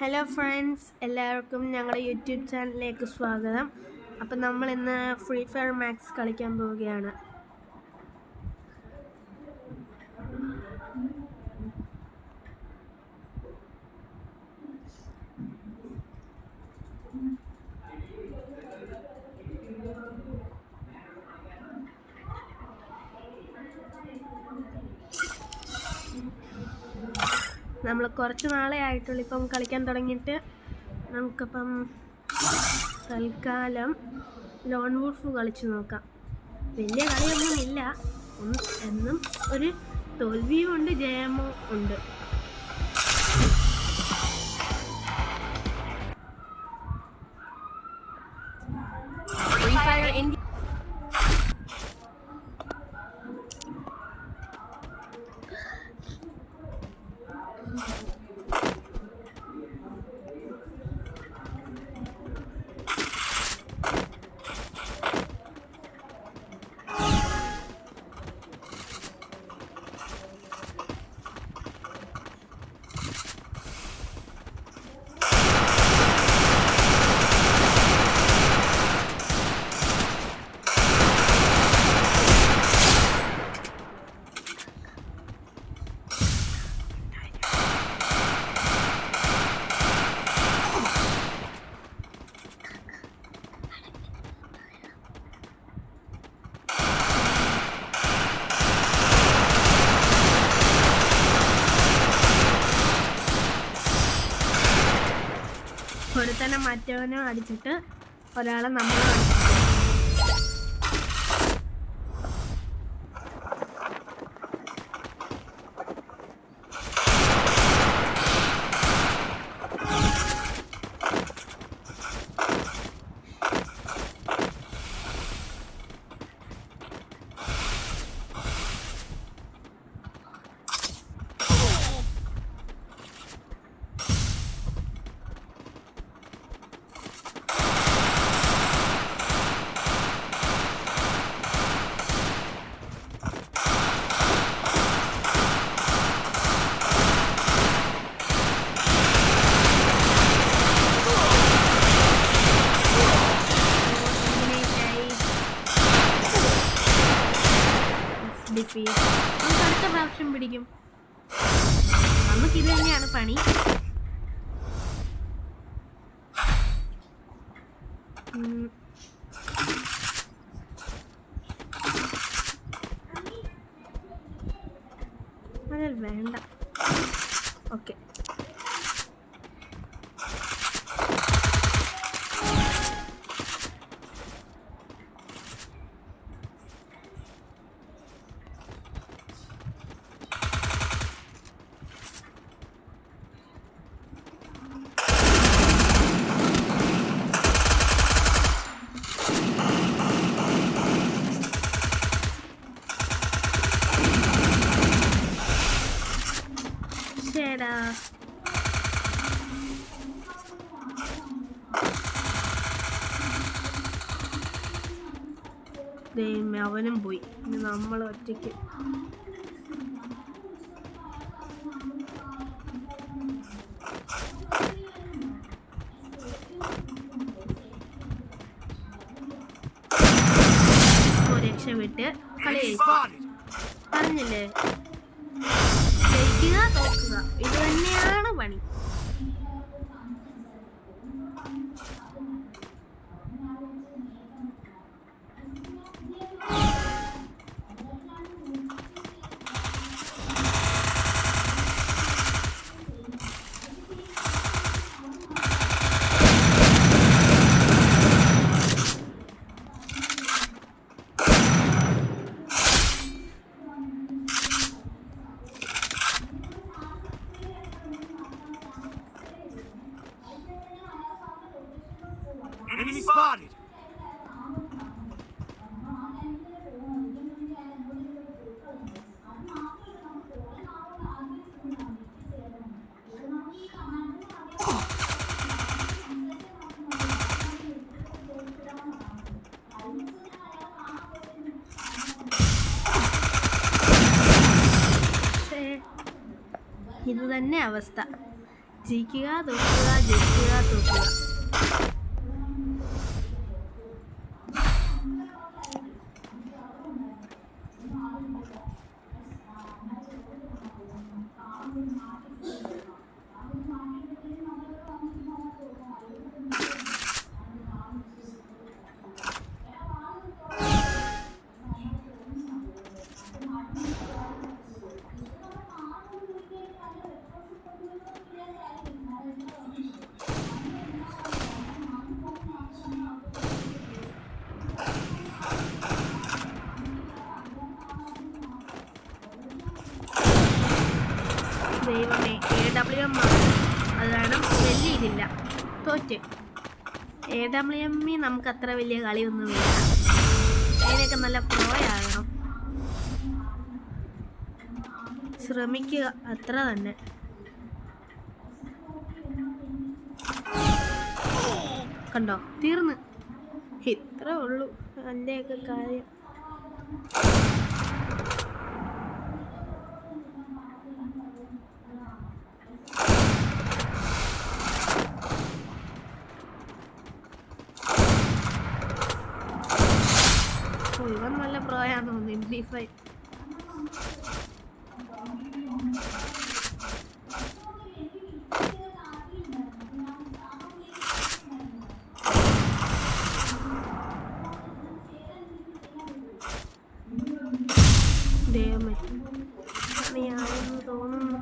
Hello friends, എല്ലാവർക്കും ഞങ്ങളുടെ YouTube ചാനലിലേക്ക് സ്വാഗതം. അപ്പം നമ്മൾ ഇന്ന് ഫ്രീ ഫയർ മാക്സ് കളിക്കാൻ പോവുകയാണ്. നമ്മൾ കുറച്ച് നാളെ ആയിട്ടുള്ളൂ ഇപ്പം കളിക്കാൻ തുടങ്ങിയിട്ട്. നമുക്കിപ്പം തൽക്കാലം ലോൺ വൂൾഫ് കളിച്ചു നോക്കാം. വലിയ കളിയൊന്നുമില്ല, എന്നും ഒരു തോൽവിയും ഉണ്ട്, ജയമോ ഉണ്ട്. ഒരുത്തനെ മറ്റവനും അടിച്ചിട്ട് ഒരാളെ നമ്മൾ നമുക്ക് അടുത്ത പ്രാവശ്യം പിടിക്കും. നമുക്കിത് തന്നെയാണ് പണി. അതിൽ വേണ്ട. ഓക്കെ, അവനും പോയി. ഇനി നമ്മൾ ഒറ്റയ്ക്ക്. രക്ഷപ്പെട്ട് കളി പറഞ്ഞില്ലേ, ജയിക്കുക തോക്കുക, ഇത് തന്നെയാണ് പണി. Enemy spotted! ഇത് തന്നെ അവസ്ഥ. ജയിക്കുക തോക്കുക ജയിക്കുക തോക്കുക. ദൈവമേ, AWM അത് കാരണം വലിയ ഇതില്ല, തോറ്റ്. AWM നമുക്ക് അത്ര വലിയ കളിയൊന്നുമില്ല, അതിനൊക്കെ നല്ല പ്രോയാകണം, ശ്രമിക്കുക അത്ര തന്നെ. കണ്ടോ, തീർന്ന്. ഇത്രേ ഉള്ളൂ എൻ്റെയൊക്കെ കാര്യം. ഇവൻ നല്ല പ്രോയാന്ന് തോന്നുന്നു, MP5. ദൈവമേ, ആണെന്ന് തോന്നുന്നു.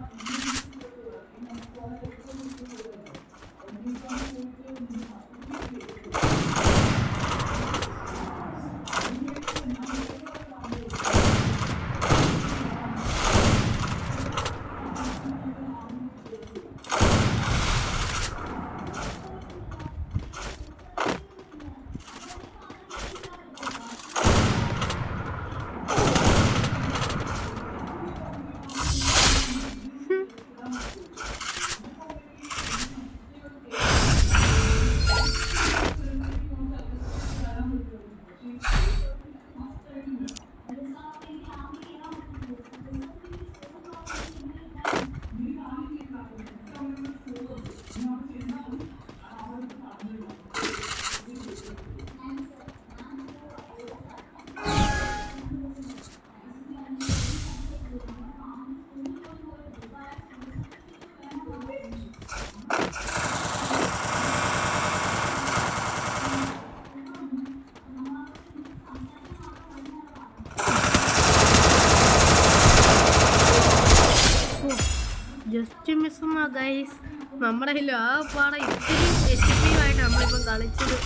ജസ്റ്റ് മിസ്സുമാ ഗൈസ്. നമ്മുടെ കയ്യിൽ ആ പാടെ ഇത്തിരി എഫക്റ്റീവായിട്ട് നമ്മളിപ്പം കളിച്ചത്.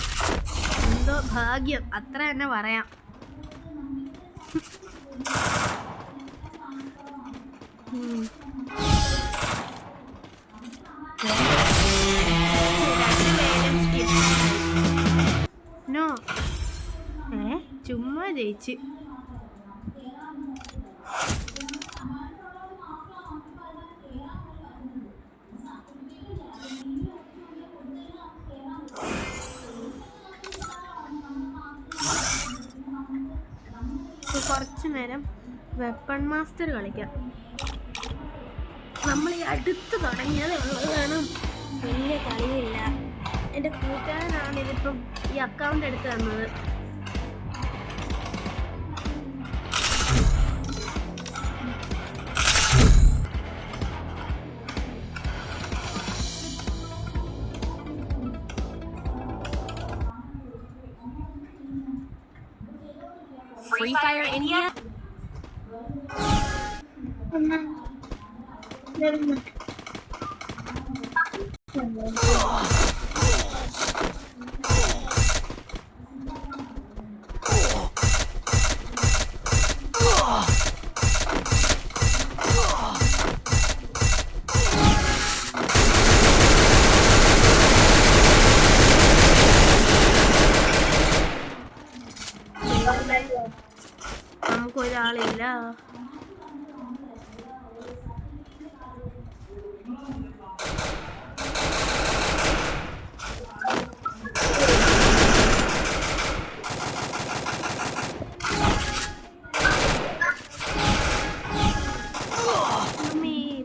എന്തോ ഭാഗ്യം, അത്ര തന്നെ പറയാം. നോ, ചുമ്മാ ജയിച്ച്. കുറച്ചു നേരം വെപ്പൺ മാസ്റ്റർ കളിക്കാം. നമ്മൾ ഈ അടുത്ത് തുടങ്ങിയത് ഉള്ളതാണ്, വലിയ കളിയില്ല. എൻ്റെ കൂട്ടുകാരനാണ് ഇതിപ്പം ഈ അക്കൗണ്ട് എടുത്ത് തന്നത്. Free Fire India? നമുക്കൊരാളില്ല.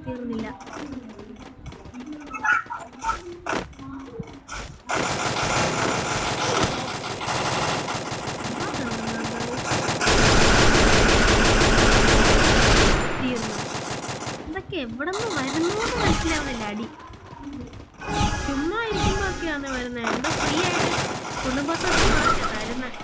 തീർന്നില്ല. എവിടെ നിന്ന് വരുന്നോന്ന് മനസ്സിലാവുന്നില്ല. അടി ചുമ്മാ ഇരിക്കുമ്പോഴൊക്കെയാണ് വരുന്നത്. എന്താ ഫ്രീ ആയിട്ട് കുടുംബത്തോട് തരുന്നത്.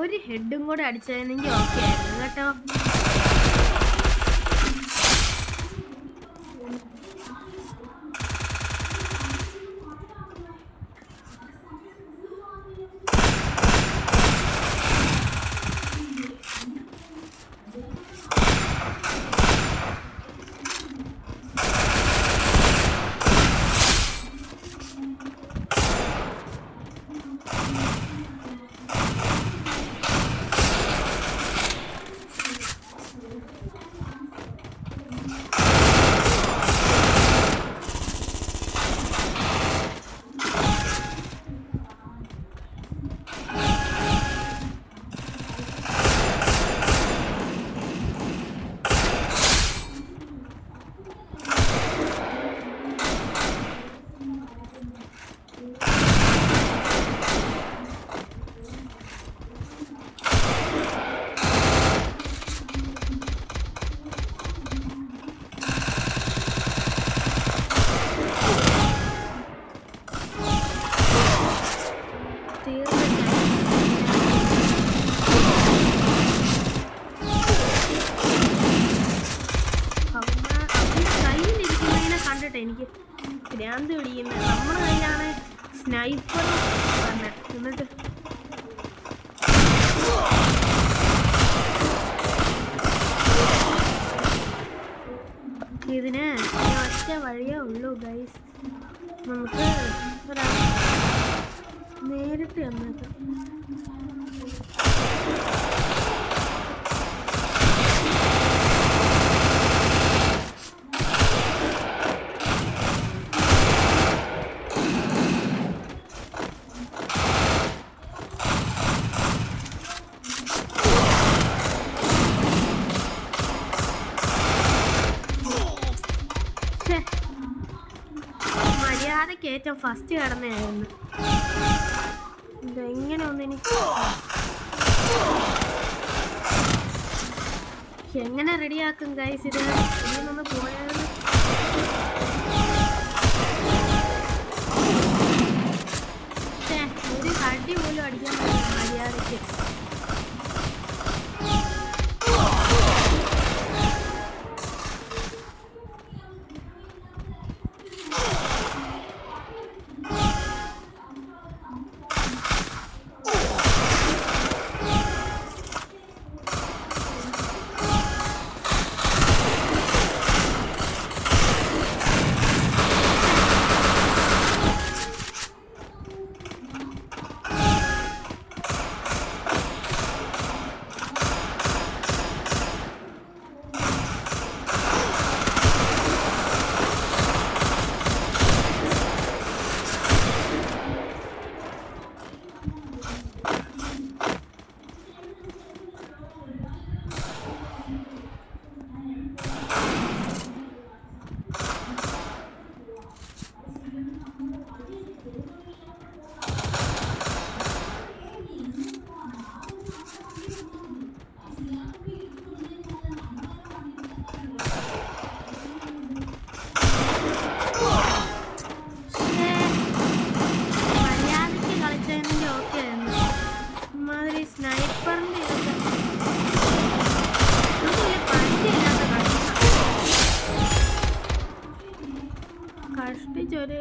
ഒരു ഹെഡും കൂടെ അടിച്ചതെങ്കിൽ ഓക്കെ ആയിരുന്നു കേട്ടോ. എനിക്ക് ഭ്രാന്ത് പിടിക്കുന്നത്. നമ്മുടെ കയ്യിലാണ് സ്നൈപ്പർ പറഞ്ഞത്. എന്നിട്ട് ഇതിന് ഒറ്റ വഴിയേ ഉള്ളൂ ഗൈസ്. നമുക്ക് നേരിട്ട് വന്നേക്കാം. മര്യാദയ്ക്ക് ഏറ്റവും ഫസ്റ്റ് കടന്നായിരുന്നു. ഇതെങ്ങനെ ഒന്നെനിക്ക് എങ്ങനെ റെഡിയാക്കും ഗൈസ് ഇത്? ഇതൊന്ന് പോയാലും ഒരു കടി പോലും അടിക്കാൻ പറ്റില്ല മര്യാദയ്ക്ക്. കഷ്ടിച്ചൊരു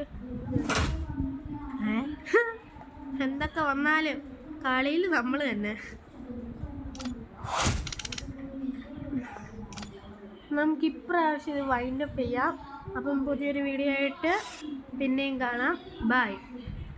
എന്തൊക്കെ വന്നാലും കളിയിൽ നമ്മൾ തന്നെ. നമുക്ക് ഇപ്രാവശ്യം ഇത് വൈൻഡപ്പ് ചെയ്യാം. അപ്പം പുതിയൊരു വീഡിയോ ആയിട്ട് പിന്നെയും കാണാം. ബൈ.